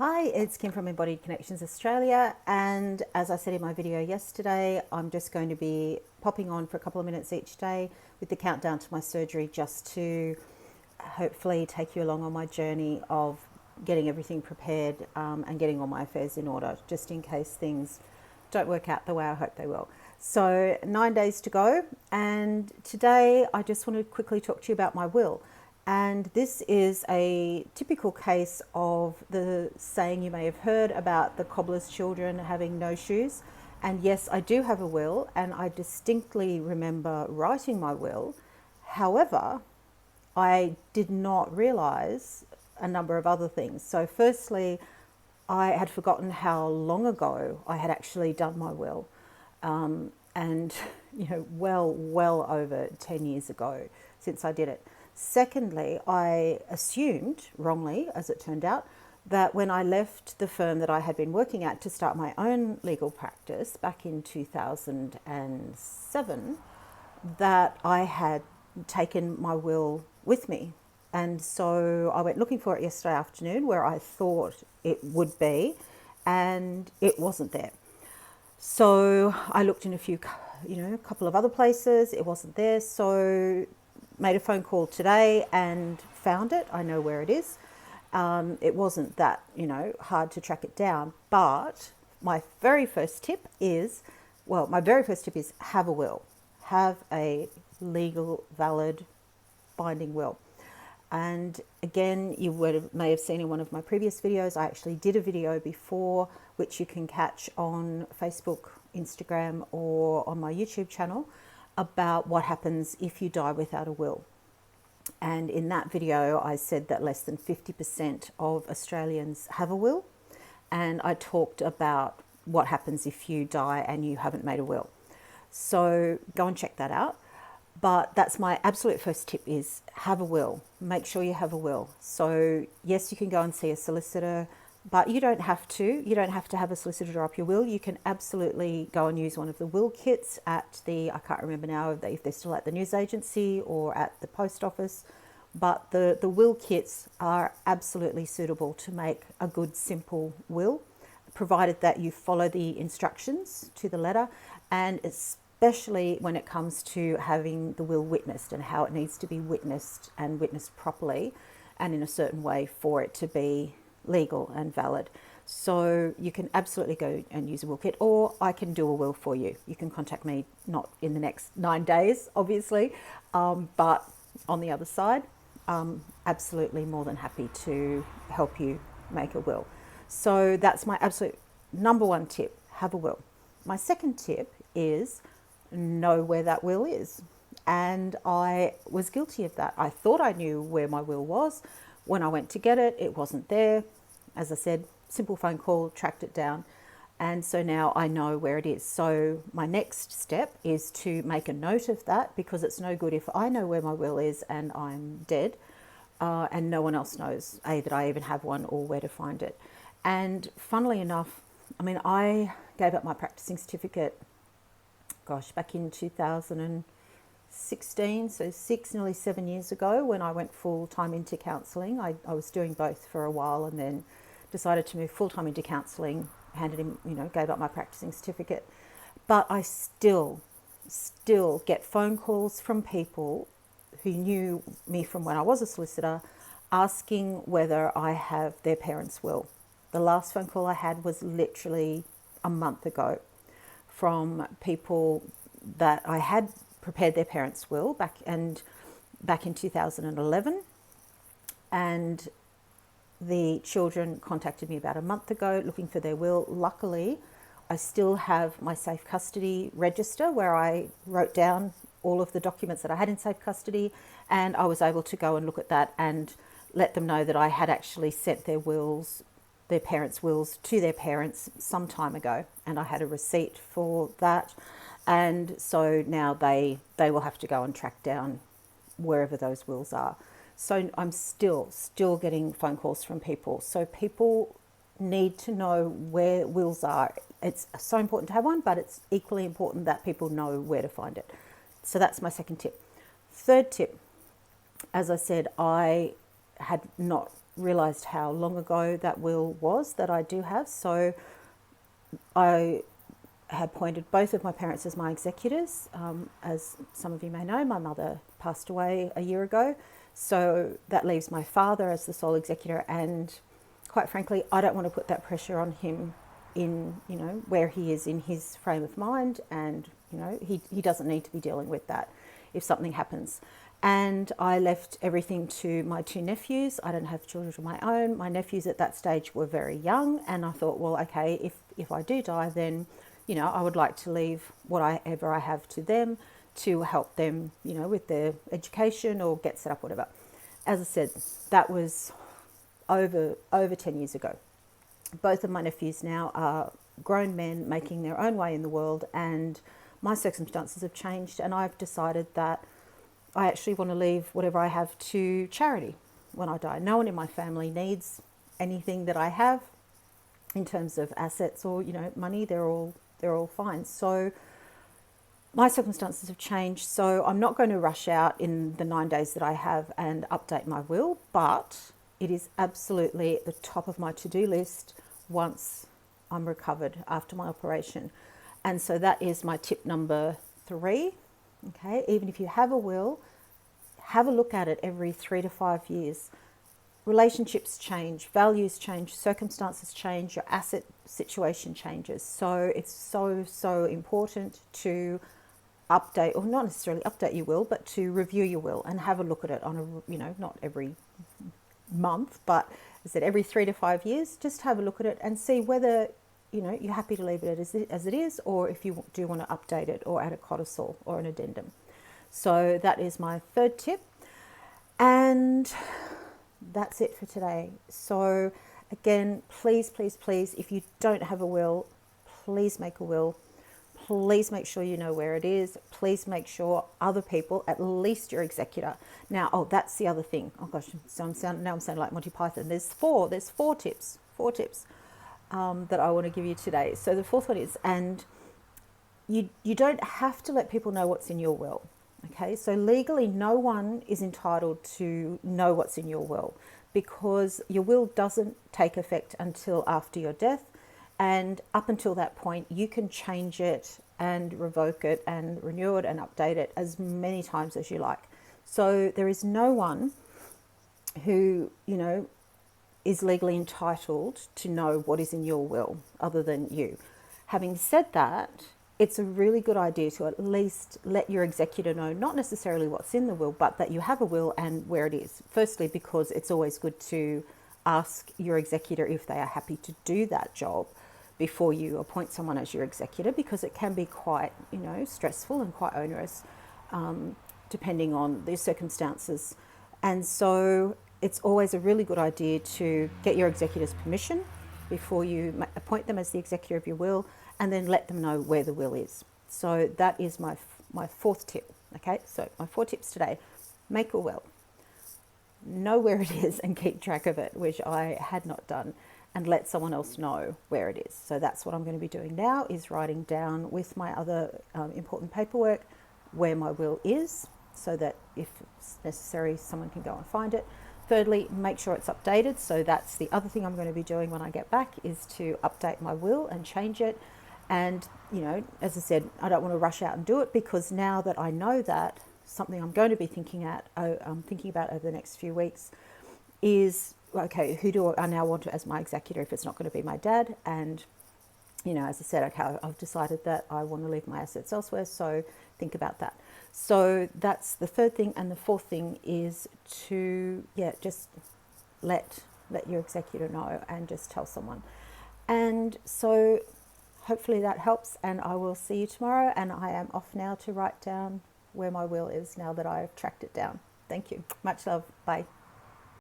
Hi, it's Kim from Embodied Connections Australia, and as I said in my video yesterday, I'm just going to be popping on for a couple of minutes each day with the countdown to my surgery, just to hopefully take you along on my journey of getting everything prepared and getting all my affairs in order, just in case things don't work out the way I hope they will. So 9 days to go, and today I just want to quickly talk to you about my will. And this is a typical case of the saying you may have heard about the cobbler's children having no shoes. And yes, I do have a will, and I distinctly remember writing my will. However, I did not realize a number of other things. So firstly, I had forgotten how long ago I had actually done my will. And well over 10 years ago since I did it. Secondly, I assumed, wrongly as it turned out, that when I left the firm that I had been working at to start my own legal practice back in 2007, that I had taken my will with me. And so I went looking for it yesterday afternoon where I thought it would be, and it wasn't there. So I looked in a couple of other places. It wasn't there. So made a phone call today and found it. I know where it is. It wasn't that, hard to track it down. But my very first tip is have a will. Have a legal, valid, binding will. And again, you may have seen in one of my previous videos, I actually did a video before, which you can catch on Facebook, Instagram, or on my YouTube channel, about what happens if you die without a will. And in that video, I said that less than 50% of Australians have a will. And I talked about what happens if you die and you haven't made a will. So go and check that out. But that's my absolute first tip, is have a will. Make sure you have a will. So yes, you can go and see a solicitor, but you don't have to. You don't have to have a solicitor draw up your will. You can absolutely go and use one of the will kits at I can't remember now if they're still at the news agency or at the post office, but the will kits are absolutely suitable to make a good, simple will, provided that you follow the instructions to the letter, and especially when it comes to having the will witnessed and how it needs to be witnessed and witnessed properly and in a certain way for it to be legal and valid. So you can absolutely go and use a will kit, or I can do a will for you. You can contact me, not in the next 9 days, obviously, but on the other side, absolutely more than happy to help you make a will. So that's my absolute number one tip, have a will. My second tip is know where that will is. And I was guilty of that. I thought I knew where my will was. When I went to get it, it wasn't there. As I said, simple phone call, tracked it down. And so now I know where it is. So my next step is to make a note of that, because it's no good if I know where my will is and I'm dead, and no one else knows, that I even have one or where to find it. And funnily enough, I gave up my practicing certificate, back in 2016, so nearly 7 years ago, when I went full-time into counselling. I was doing both for a while and then decided to move full-time into counselling, gave up my practicing certificate. But I still get phone calls from people who knew me from when I was a solicitor, asking whether I have their parents' will. The last phone call I had was literally a month ago, from people that I had prepared their parents' will back in 2011, and the children contacted me about a month ago looking for their will. Luckily, I still have my safe custody register where I wrote down all of the documents that I had in safe custody, and I was able to go and look at that and let them know that I had actually sent their parents' wills to their parents some time ago, and I had a receipt for that. And so now they will have to go and track down wherever those wills are. So I'm still getting phone calls from people. So people need to know where wills are. It's so important to have one, but it's equally important that people know where to find it. So that's my second tip. Third tip, as I said, I had not realised how long ago that will was that I do have. So I had appointed both of my parents as my executors. As some of you may know, my mother passed away a year ago. So that leaves my father as the sole executor, and quite frankly, I don't want to put that pressure on him in, where he is in his frame of mind, and, he doesn't need to be dealing with that if something happens. And I left everything to my two nephews. I don't have children of my own. My nephews at that stage were very young, and I thought, well, okay, if I do die, then, I would like to leave whatever I have to them to help them, with their education or get set up, whatever. As I said, that was over 10 years ago. Both of my nephews now are grown men making their own way in the world, and my circumstances have changed, and I've decided that I actually want to leave whatever I have to charity when I die. No one in my family needs anything that I have in terms of assets or, money. They're all fine. So my circumstances have changed, so I'm not going to rush out in the 9 days that I have and update my will, but it is absolutely at the top of my to-do list once I'm recovered after my operation. And so that is my tip number 3. Okay, even if you have a will, have a look at it every 3 to 5 years. Relationships change, values change, circumstances change, your asset situation changes. So it's so important to update, or not necessarily update your will, but to review your will and have a look at it on a, not every month, but as I said, every 3 to 5 years, just have a look at it and see whether, you're happy to leave it as it is, or if you do want to update it or add a codicil or an addendum. So that is my 3rd tip. And that's it for today. So again, please, if you don't have a will, please make a will. Please make sure you know where it is. Please make sure other people, at least your executor. Now, that's the other thing. Oh gosh, so I'm sounding like Monty Python. There's four tips that I want to give you today. So the 4th one is, and you don't have to let people know what's in your will. Okay, so legally, no one is entitled to know what's in your will, because your will doesn't take effect until after your death. And up until that point, you can change it and revoke it and renew it and update it as many times as you like. So there is no one who, is legally entitled to know what is in your will other than you. Having said that, it's a really good idea to at least let your executor know, not necessarily what's in the will, but that you have a will and where it is. Firstly, because it's always good to ask your executor if they are happy to do that job before you appoint someone as your executor, because it can be quite, stressful and quite onerous, depending on the circumstances. And so it's always a really good idea to get your executor's permission before you appoint them as the executor of your will, and then let them know where the will is. So that is my 4th tip. Okay, so my 4 tips today: make a will, know where it is and keep track of it, which I had not done, and let someone else know where it is. So that's what I'm going to be doing now, is writing down with my other important paperwork where my will is, so that if it's necessary, someone can go and find it. Thirdly, make sure it's updated. So that's the other thing I'm going to be doing when I get back, is to update my will and change it. And, as I said, I don't want to rush out and do it, because now that I know that, something I'm going to be thinking about over the next few weeks is, okay, who do I now want as my executor if it's not going to be my dad? And, as I said, okay, I've decided that I want to leave my assets elsewhere, so think about that. So that's the 3rd thing. And the 4th thing is to, just let your executor know and just tell someone. And so hopefully that helps, and I will see you tomorrow. And I am off now to write down where my will is now that I've tracked it down. Thank you. Much love. Bye.